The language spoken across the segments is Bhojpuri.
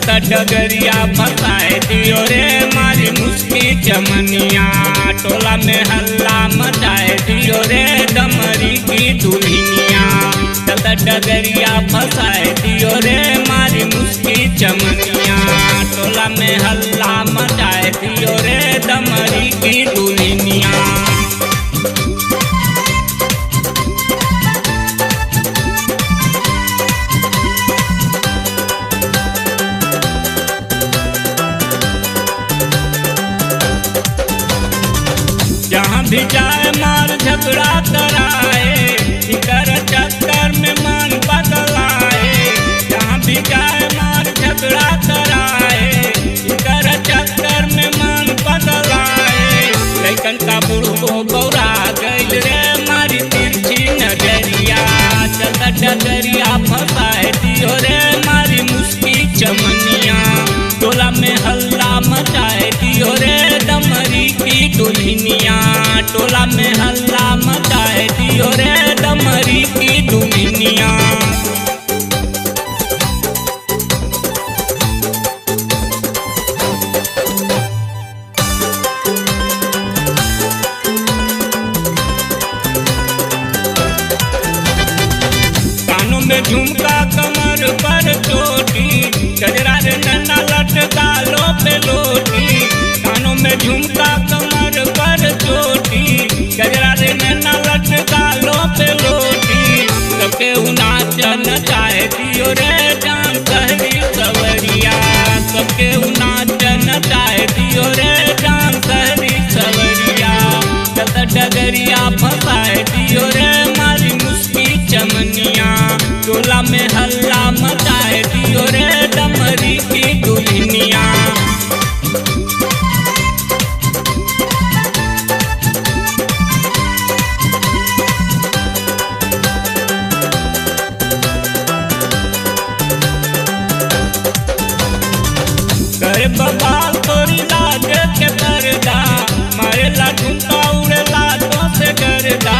चलता डगरिया फसाए दियो रे मारी मुस्की चमनिया। टोला में हल्ला मचाए दियो रे डमरी की दुल्हनिया। चलता डगरिया फसाए दियो रे मारी मुस्की चमनिया। टोला में हल्ला मचाए दियो रे डमरी की दुल्हनिया। जहाँ भी जाए मार झगड़ा कराए, इकर चक्कर में मन बदलाए। जहाँ भी जाए मार झगड़ा कराए, इकर चक्कर में मन बदलाए। लेकिन का बुढ़ो गौरा गइल रे मारी तिरछी नजरिया। चलता डगरिया फसाए दियो रे मारी मुस्की चमनिया। टोला में हल्ला मचाए दियो रे डमरी की दुल्हनिया। टोला में हल्ला मचाए दियो रे डमरी की दुल्हनिया। कानों में झुमका कमर पर चोटी, गजरा रे नन्ना लटकालो पे लोटी। कानों में झुमका कमर पर चोटी, गजरा रे नन्ना लटकालो पे लोटी। सबके नाच नचाए दियो रे जान सहरी सवरिया। सबके नाच नचाए दियो रे जान सहरी सवरिया। चलता डगरिया फसाए दियो रे मारी मुस्की चमनिया। टोला में हल्ला मचाए दियो रे डमरी की दुल्हनिया। करे बबाल तोरी लाज के पर्दा, मारे ला ठुमका उड़े लाजों से डरदा।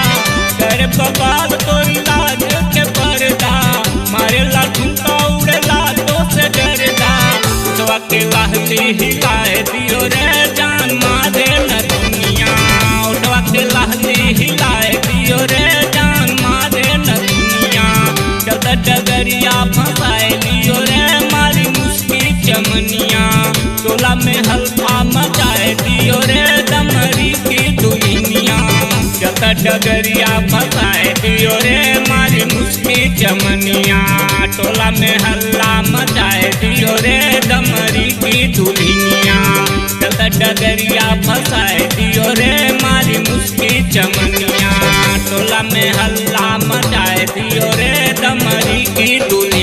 करे बबाल तोरी लाज के पर्दा, मारे ला ठुमका उड़े लाजों से डरदा। उठवा के लाहली हिलाए दियो रे जान मारे न दुनिया। उठवा के लाहली हिलाए दियो रे जान मारे न दुनिया। चलता डगरिया फसाए दियो रे मारी मुस्की चमनिया। टोला में हल्का मचाए दियो रे डमरी की दुल्हनिया। चलता डगरिया फसाए दियो रे मारी मुस्की चमनिया। टोला में हल्ला मचाए दियो रे डमरी की दुल्हनिया। चलता डगरिया फसाए दियो रे मारी मुस्की चमनिया। टोला में हल्ला मचाए दियो रे डमरी की दुल्हनिया।